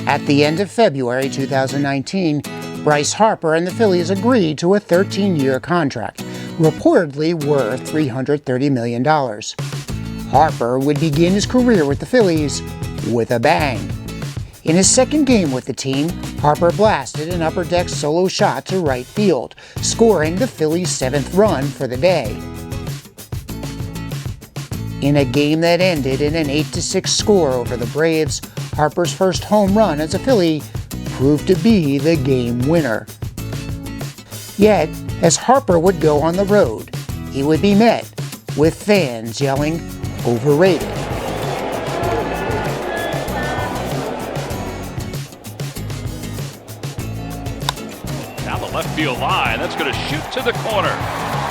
At the end of February 2019, Bryce Harper and the Phillies agreed to a 13-year contract, reportedly worth $330 million. Harper would begin his career with the Phillies with a bang. In his second game with the team, Harper blasted an upper deck solo shot to right field, scoring the Phillies' 7th run for the day. In a game that ended in an 8-6 score over the Braves, Harper's first home run as a Philly proved to be the game winner. Yet, as Harper would go on the road, he would be met with fans yelling, "Overrated." Down the left field line, that's going to shoot to the corner.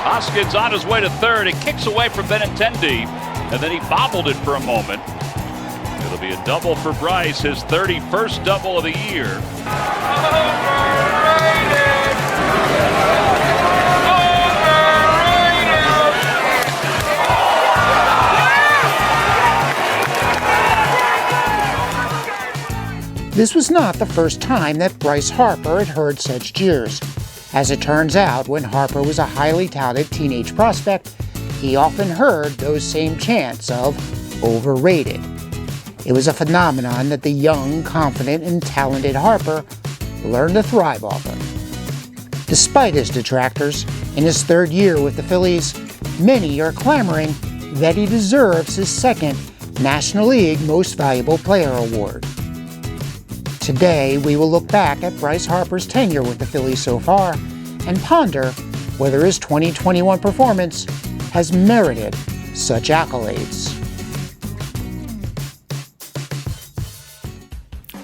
Hoskins on his way to third. It kicks away from Benintendi, and then he bobbled it for a moment. It'll be a double for Bryce, his 31st double of the year. This was not the first time that Bryce Harper had heard such jeers. As it turns out, when Harper was a highly touted teenage prospect, he often heard those same chants of "overrated." It was a phenomenon that the young, confident, and talented Harper learned to thrive off of. Despite his detractors, in his third year with the Phillies, many are clamoring that he deserves his second National League Most Valuable Player award. Today, we will look back at Bryce Harper's tenure with the Phillies so far and ponder whether his 2021 performance has merited such accolades.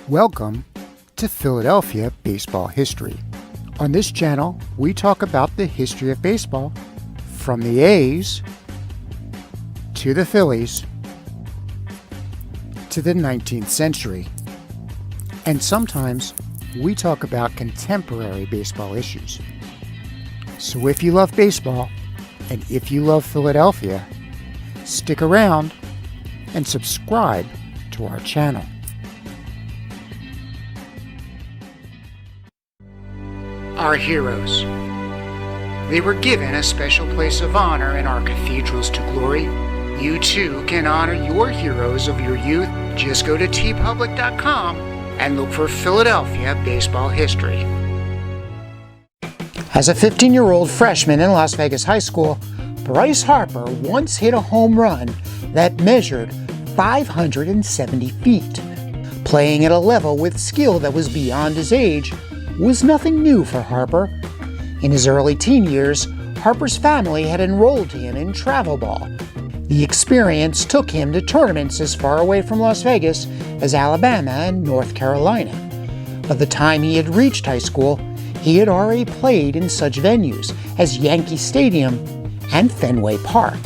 Welcome to Philadelphia Baseball History. On this channel, we talk about the history of baseball from the A's to the Phillies to the 19th century. And sometimes we talk about contemporary baseball issues. So if you love baseball and if you love Philadelphia, stick around and subscribe to our channel. Our heroes. They were given a special place of honor in our cathedrals to glory. You too can honor your heroes of your youth. Just go to tpublic.com and look for Philadelphia Baseball History. As a 15-year-old freshman in Las Vegas High School, Bryce Harper once hit a home run that measured 570 feet. Playing at a level with skill that was beyond his age was nothing new for Harper. In his early teen years, Harper's family had enrolled him in travel ball. The experience took him to tournaments as far away from Las Vegas as Alabama and North Carolina. By the time he had reached high school, he had already played in such venues as Yankee Stadium and Fenway Park.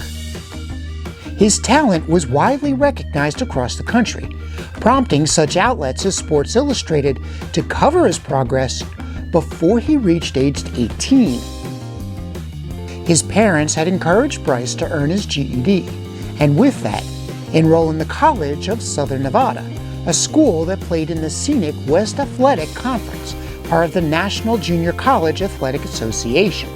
His talent was widely recognized across the country, prompting such outlets as Sports Illustrated to cover his progress before he reached age 18. His parents had encouraged Bryce to earn his GED, and with that, enroll in the College of Southern Nevada, a school that played in the scenic West Athletic Conference, part of the National Junior College Athletic Association.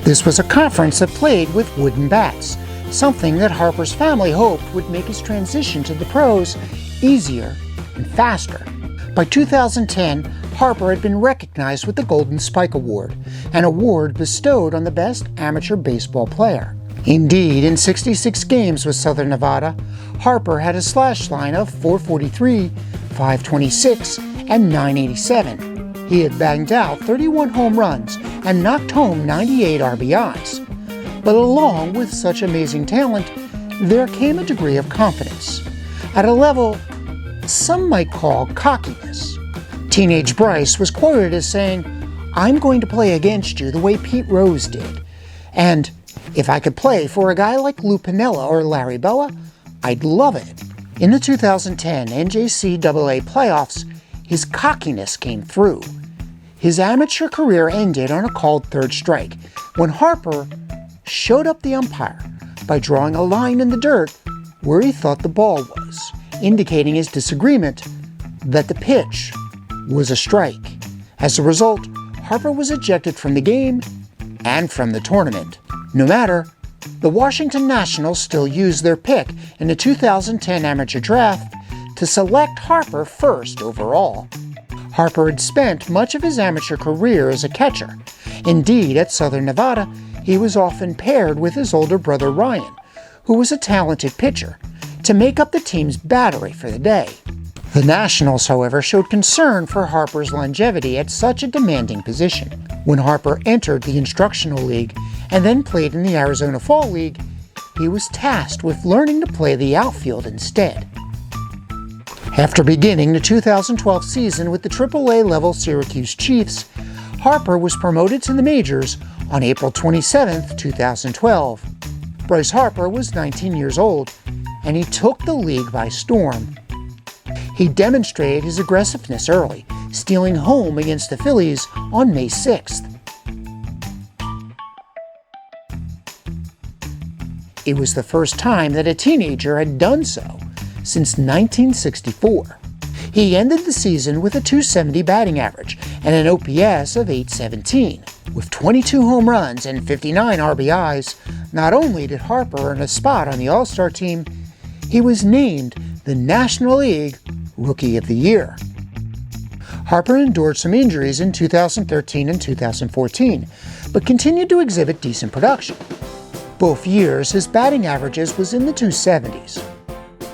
This was a conference that played with wooden bats, something that Harper's family hoped would make his transition to the pros easier and faster. By 2010, Harper had been recognized with the Golden Spike Award, an award bestowed on the best amateur baseball player. Indeed, in 66 games with Southern Nevada, Harper had a slash line of .443, .526, and .987. He had banged out 31 home runs and knocked home 98 RBIs. But along with such amazing talent, there came a degree of confidence, at a level some might call cockiness. Teenage Bryce was quoted as saying, "I'm going to play against you the way Pete Rose did. And if I could play for a guy like Lou Piniella or Larry Bowa, I'd love it." In the 2010 NJCAA playoffs, his cockiness came through. His amateur career ended on a called third strike when Harper showed up the umpire by drawing a line in the dirt where he thought the ball was, indicating his disagreement that the pitch was a strike. As a result, Harper was ejected from the game and from the tournament. No matter, the Washington Nationals still used their pick in the 2010 amateur draft to select Harper first overall. Harper had spent much of his amateur career as a catcher. Indeed, at Southern Nevada, he was often paired with his older brother Ryan, who was a talented pitcher, to make up the team's battery for the day. The Nationals, however, showed concern for Harper's longevity at such a demanding position. When Harper entered the Instructional League and then played in the Arizona Fall League, he was tasked with learning to play the outfield instead. After beginning the 2012 season with the AAA-level Syracuse Chiefs, Harper was promoted to the majors on April 27, 2012. Bryce Harper was 19 years old, and he took the league by storm. He demonstrated his aggressiveness early, stealing home against the Phillies on May 6th. It was the first time that a teenager had done so since 1964. He ended the season with a .270 batting average and an OPS of .817. With 22 home runs and 59 RBIs, not only did Harper earn a spot on the All-Star team, he was named the National League Rookie of the Year. Harper endured some injuries in 2013 and 2014, but continued to exhibit decent production. Both years, his batting averages was in the .270s.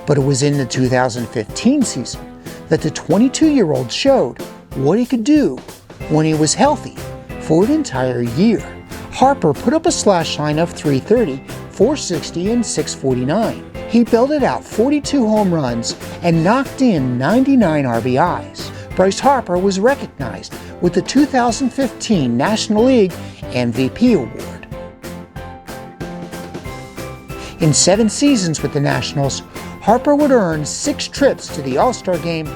But it was in the 2015 season that the 22-year-old showed what he could do when he was healthy for an entire year. Harper put up a slash line of .330, .460, and .649. He belted out 42 home runs and knocked in 99 RBIs. Bryce Harper was recognized with the 2015 National League MVP Award. In 7 seasons with the Nationals, Harper would earn 6 trips to the All-Star Game,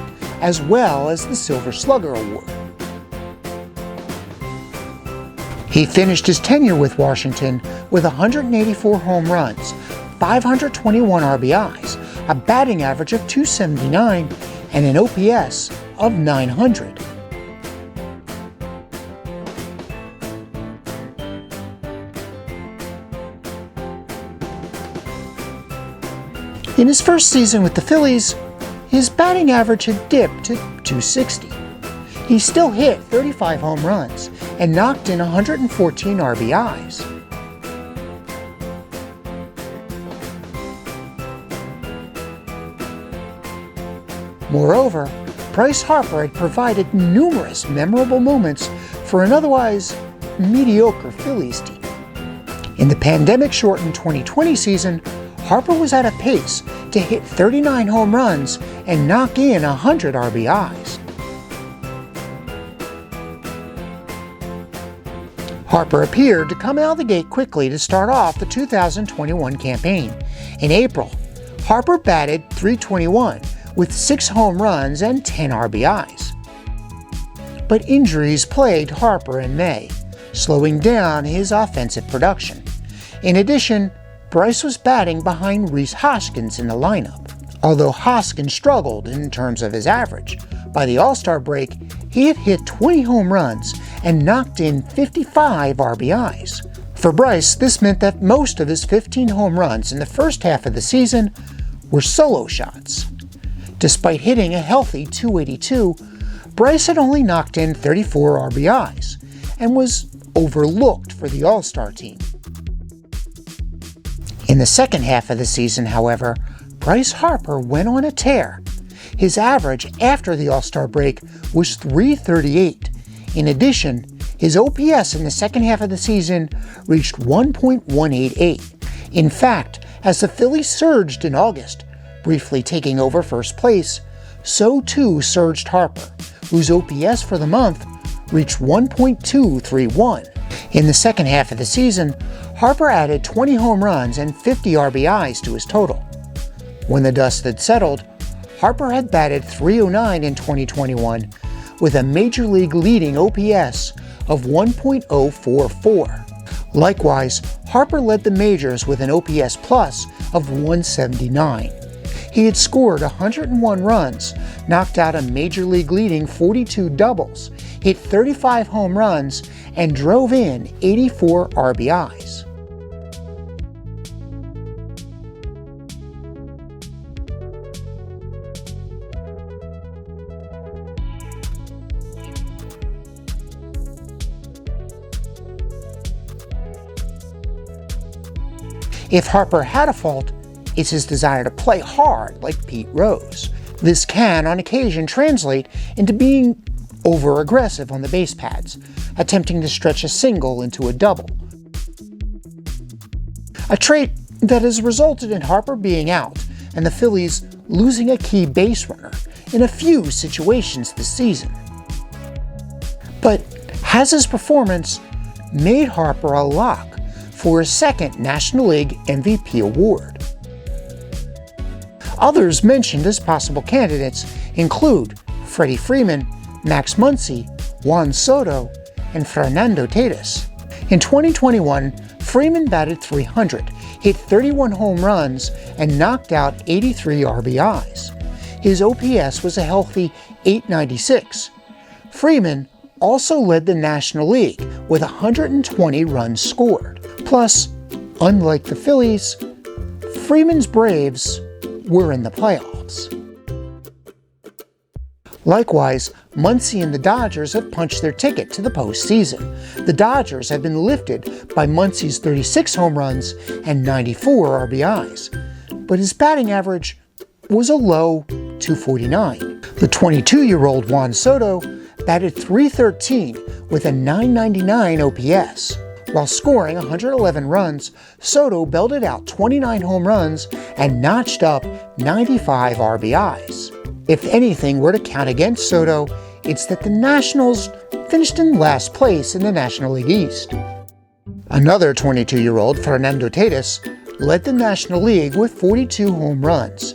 as well as the Silver Slugger Award. He finished his tenure with Washington with 184 home runs, 521 RBIs, a batting average of .279, and an OPS of .900. In his first season with the Phillies, his batting average had dipped to .260. He still hit 35 home runs and knocked in 114 RBIs. Moreover, Bryce Harper had provided numerous memorable moments for an otherwise mediocre Phillies team. In the pandemic-shortened 2020 season, Harper was at a pace to hit 39 home runs and knock in 100 RBIs. Harper appeared to come out of the gate quickly to start off the 2021 campaign. In April, Harper batted .321 with 6 home runs and 10 RBIs. But injuries plagued Harper in May, slowing down his offensive production. In addition, Bryce was batting behind Rhys Hoskins in the lineup. Although Hoskins struggled in terms of his average, by the All-Star break, he had hit 20 home runs and knocked in 55 RBIs. For Bryce, this meant that most of his 15 home runs in the first half of the season were solo shots. Despite hitting a healthy .282, Bryce had only knocked in 34 RBIs and was overlooked for the All-Star team. In the second half of the season, however, Bryce Harper went on a tear. His average after the All-Star break was .338. In addition, his OPS in the second half of the season reached 1.188. In fact, as the Phillies surged in August, briefly taking over first place, so too surged Harper, whose OPS for the month reached 1.231. In the second half of the season, Harper added 20 home runs and 50 RBIs to his total. When the dust had settled, Harper had batted .309 in 2021 with a major league leading OPS of 1.044. Likewise, Harper led the majors with an OPS plus of 179. He had scored 101 runs, knocked out a major league leading 42 doubles, hit 35 home runs, and drove in 84 RBIs. If Harper had a fault, it's his desire to play hard like Pete Rose. This can, on occasion, translate into being over-aggressive on the base pads, attempting to stretch a single into a double. A trait that has resulted in Harper being out and the Phillies losing a key base runner in a few situations this season. But has his performance made Harper a lock for a second National League MVP award? Others mentioned as possible candidates include Freddie Freeman, Max Muncy, Juan Soto, and Fernando Tatis. In 2021, Freeman batted .300, hit 31 home runs, and knocked out 83 RBIs. His OPS was a healthy .896. Freeman also led the National League with 120 runs scored. Plus, unlike the Phillies, Freeman's Braves were in the playoffs. Likewise, Muncy and the Dodgers have punched their ticket to the postseason. The Dodgers have been lifted by Muncy's 36 home runs and 94 RBIs, but his batting average was a low .249. The 22-year-old Juan Soto batted .313 with a .999 OPS. While scoring 111 runs, Soto belted out 29 home runs and notched up 95 RBIs. If anything were to count against Soto, it's that the Nationals finished in last place in the National League East. Another 22-year-old, Fernando Tatis, led the National League with 42 home runs.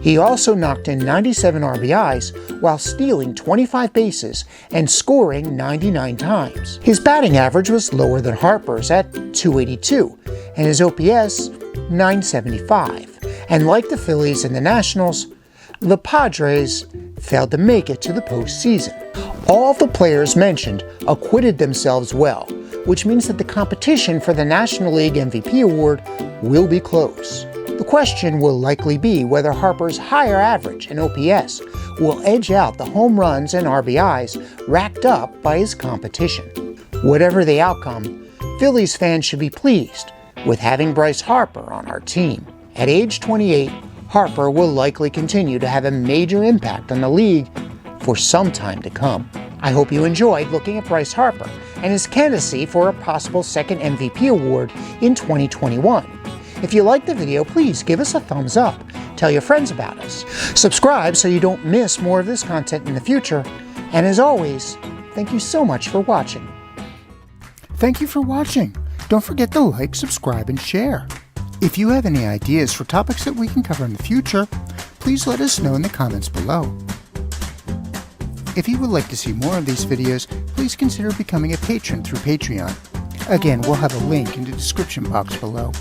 He also knocked in 97 RBIs while stealing 25 bases and scoring 99 times. His batting average was lower than Harper's at .282 and his OPS .975. And like the Phillies and the Nationals, the Padres failed to make it to the postseason. All of the players mentioned acquitted themselves well, which means that the competition for the National League MVP award will be close. The question will likely be whether Harper's higher average and OPS will edge out the home runs and RBIs racked up by his competition. Whatever the outcome, Phillies fans should be pleased with having Bryce Harper on our team. At age 28, Harper will likely continue to have a major impact on the league for some time to come. I hope you enjoyed looking at Bryce Harper and his candidacy for a possible second MVP award in 2021. If you liked the video, please give us a thumbs up. Tell your friends about us. Subscribe so you don't miss more of this content in the future. And as always, thank you so much for watching. Thank you for watching. Don't forget to like, subscribe, and share. If you have any ideas for topics that we can cover in the future, please let us know in the comments below. If you would like to see more of these videos, please consider becoming a patron through Patreon. Again, we'll have a link in the description box below.